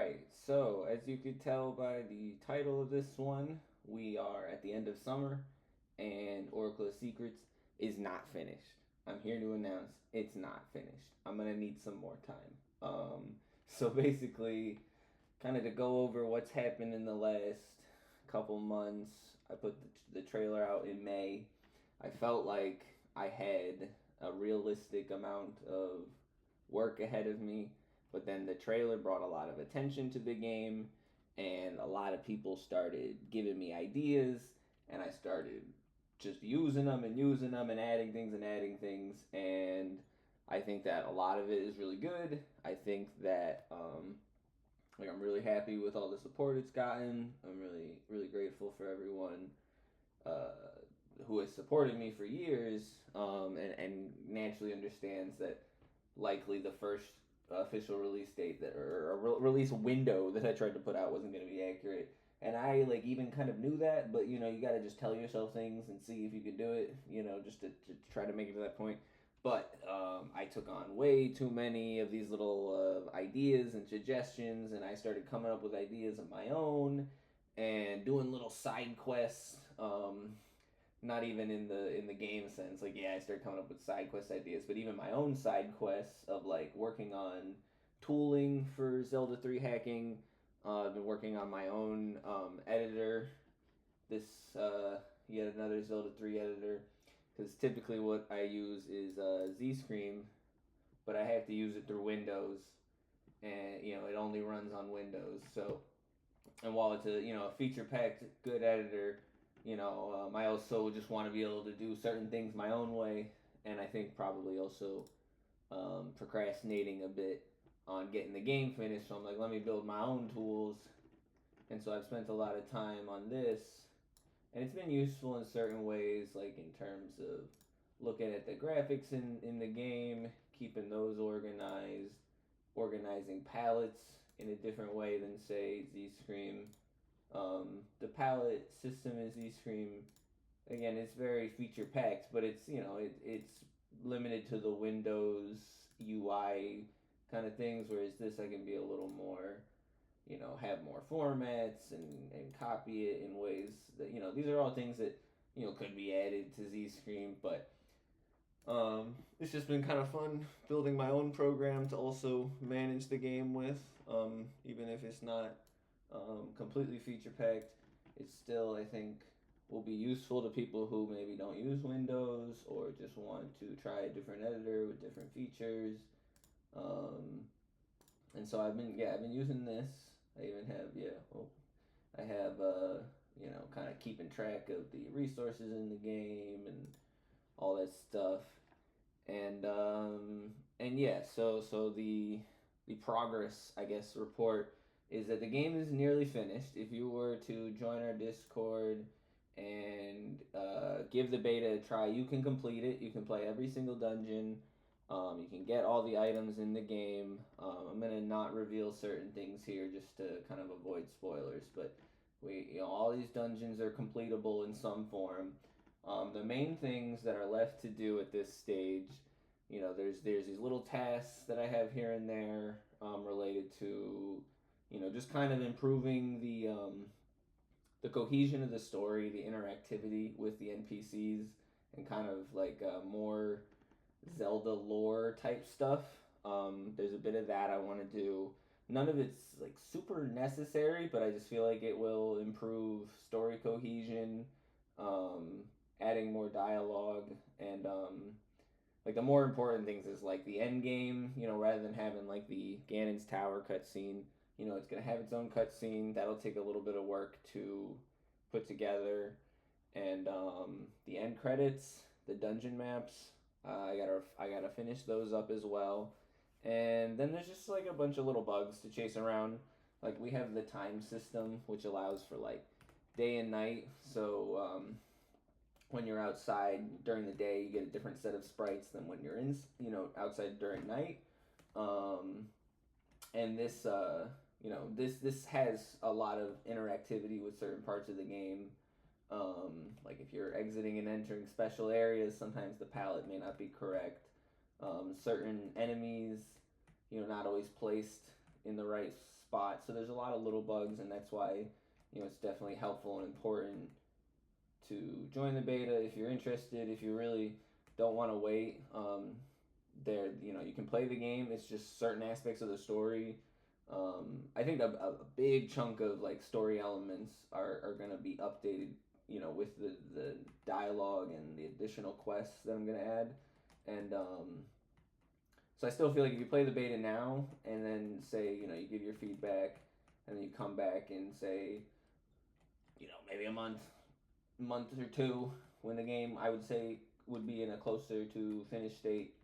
right, so as you could tell by the title of this one, we are at the end of summer, and Oracle of Secrets is not finished. I'm here to announce it's not finished. I'm gonna need some more time. So basically, kind of to go over what's happened in the last couple months. I put the trailer out in May. I felt like I had a realistic amount of work ahead of me, but then the trailer brought a lot of attention to the game, and a lot of people started giving me ideas, and I started just using them and adding things, and I think that a lot of it is really good. I think that I'm really happy with all the support it's gotten. I'm really grateful for everyone uh, who has supported me for years, and naturally understands that likely the first official release date that or release window that I tried to put out wasn't going to be accurate. And I like even kind of knew that, but you got to just tell yourself things and see if you could do it. Just to try to make it to that point. But I took on way too many of these little ideas and suggestions, and I started coming up with ideas of my own and doing little side quests. Not even in the game sense. Like, yeah, I started coming up with side quest ideas, but even my own side quests of like working on tooling for Zelda 3 hacking. I've been working on my own editor. This yet another Zelda 3 editor, because typically what I use is Z-Scream, but I have to use it through Windows, and it only runs on Windows. So, and while it's a feature packed good editor, I also just want to be able to do certain things my own way, and I think probably also procrastinating a bit on getting the game finished. So I'm like, let me build my own tools, and so I've spent a lot of time on this, and it's been useful in certain ways, like in terms of looking at the graphics in the game, keeping those organized, organizing palettes in a different way than say Z-Scream. The palette system in Z-Scream, again, it's very feature packed, but it's limited to the Windows UI kind of things, whereas this I can be a little more, have more formats and copy it in ways that these are all things that could be added to Z-Scream, but it's just been kind of fun building my own program to also manage the game with, even if it's not completely feature packed. It still, I think, will be useful to people who maybe don't use Windows or just want to try a different editor with different features. Um, and so I've been using this. I even have I have kind of keeping track of the resources in the game and all that stuff. And yeah, so the progress, I guess, report is that the game is nearly finished. If you were to join our Discord and give the beta a try, you can complete it. You can play every single dungeon. You can get all the items in the game. I'm gonna not reveal certain things here just to kind of avoid spoilers, but all these dungeons are completable in some form. The main things that are left to do at this stage, there's these little tasks that I have here and there related to, just kind of improving the cohesion of the story, the interactivity with the NPCs, and kind of like more Zelda lore type stuff. There's a bit of that I want to do. None of it's like super necessary, but I just feel like it will improve story cohesion, um, adding more dialogue, and like the more important things is like the end game. Rather than having like the Ganon's Tower cutscene, it's gonna have its own cutscene. That'll take a little bit of work to put together, and the end credits, the dungeon maps. I gotta finish those up as well, and then there's just like a bunch of little bugs to chase around. Like we have the time system, which allows for like day and night. So when you're outside during the day, you get a different set of sprites than when you're outside during night. Um, and this has a lot of interactivity with certain parts of the game. Like if you're exiting and entering special areas, sometimes the palette may not be correct. Certain enemies, not always placed in the right spot. So there's a lot of little bugs, and that's why it's definitely helpful and important to join the beta if you're interested. If you really don't want to wait, there you can play the game. It's just certain aspects of the story. I think a big chunk of like story elements are gonna be updated. With the dialogue and the additional quests that I'm gonna add, and so I still feel like if you play the beta now and then say you give your feedback and then you come back and say maybe a month or two when the game I would say would be in a closer to finished state.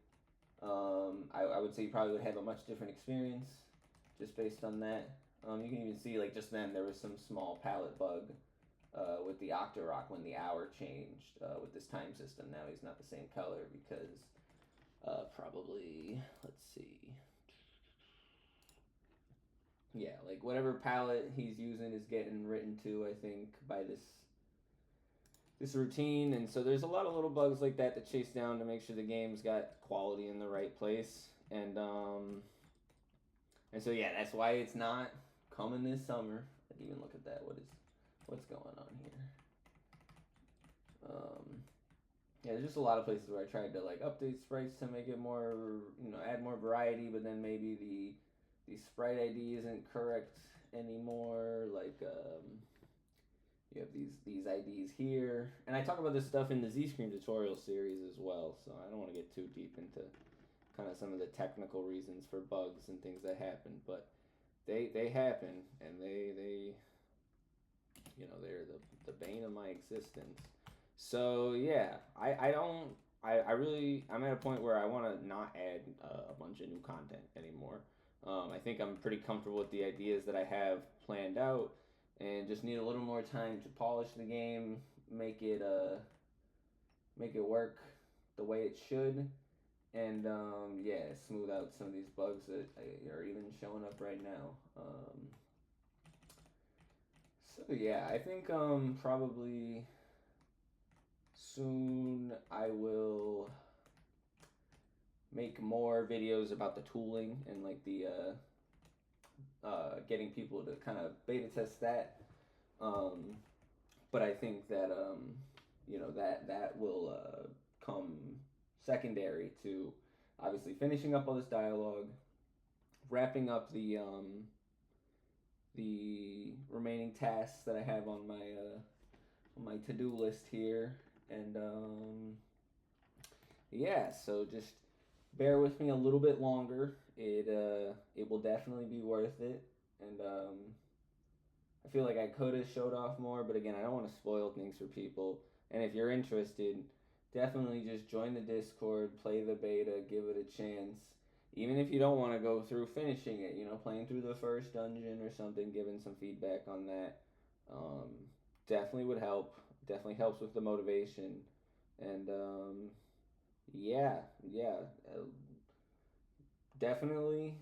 I would say you probably would have a much different experience just based on that. You can even see like just then there was some small palette bug with the Octorok when the hour changed with this time system. Now he's not the same color because probably, let's see. Yeah, like whatever palette he's using is getting written to, I think, by this routine, and so there's a lot of little bugs like that to chase down to make sure the game's got quality in the right place, and so yeah, that's why it's not coming this summer. Let's even look at that. What's going on here? Yeah, there's just a lot of places where I tried to like update sprites to make it more, add more variety, but then maybe the sprite ID isn't correct anymore. Like you have these IDs here, and I talk about this stuff in the Z-Scream tutorial series as well. So I don't want to get too deep into kind of some of the technical reasons for bugs and things that happen, but they happen, and they're the bane of my existence. So yeah, I'm at a point where I want to not add a bunch of new content anymore. I think I'm pretty comfortable with the ideas that I have planned out, and just need a little more time to polish the game, make it work the way it should, and yeah, smooth out some of these bugs that are even showing up right now. So yeah, I think probably soon I will make more videos about the tooling and like the getting people to kind of beta test that. But I think that that will come secondary to obviously finishing up all this dialogue, wrapping up the remaining tasks that I have on my to-do list here, and yeah, so just bear with me a little bit longer. It will definitely be worth it, and I feel like I could have showed off more, but again, I don't want to spoil things for people. And if you're interested, definitely just join the Discord, play the beta, give it a chance. Even if you don't want to go through finishing it, playing through the first dungeon or something, giving some feedback on that, definitely would help. Definitely helps with the motivation, and yeah, definitely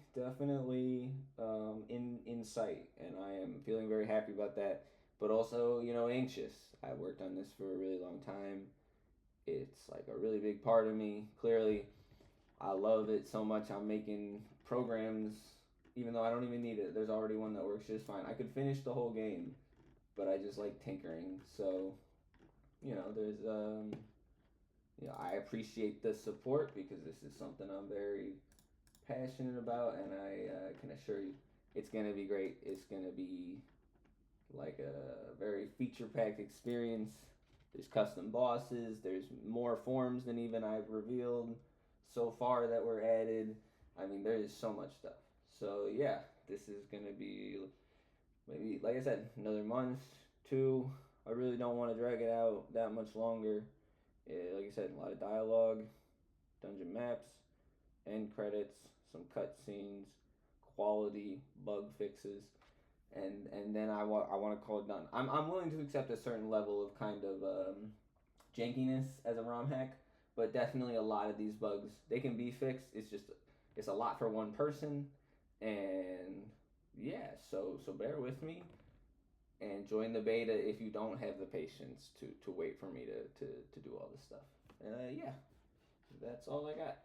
in sight, and I am feeling very happy about that. But also, anxious. I worked on this for a really long time. It's like a really big part of me. Clearly, I love it so much. I'm making programs, even though I don't even need it. There's already one that works just fine. I could finish the whole game, but I just like tinkering. So, there's I appreciate the support because this is something I'm very passionate about, and I can assure you it's going to be great. It's going to be like a very feature-packed experience. There's custom bosses, there's more forms than even I've revealed so far that were added. I mean, there is so much stuff. So yeah, this is going to be maybe, like I said, another month, two. I really don't want to drag it out that much longer. Like I said, a lot of dialogue, dungeon maps, end credits, some cutscenes, quality bug fixes, and then I want to call it done. I'm willing to accept a certain level of kind of jankiness as a ROM hack, but definitely a lot of these bugs they can be fixed. It's a lot for one person, and yeah, so bear with me and join the beta if you don't have the patience to wait for me to do all this stuff. Yeah, that's all I got.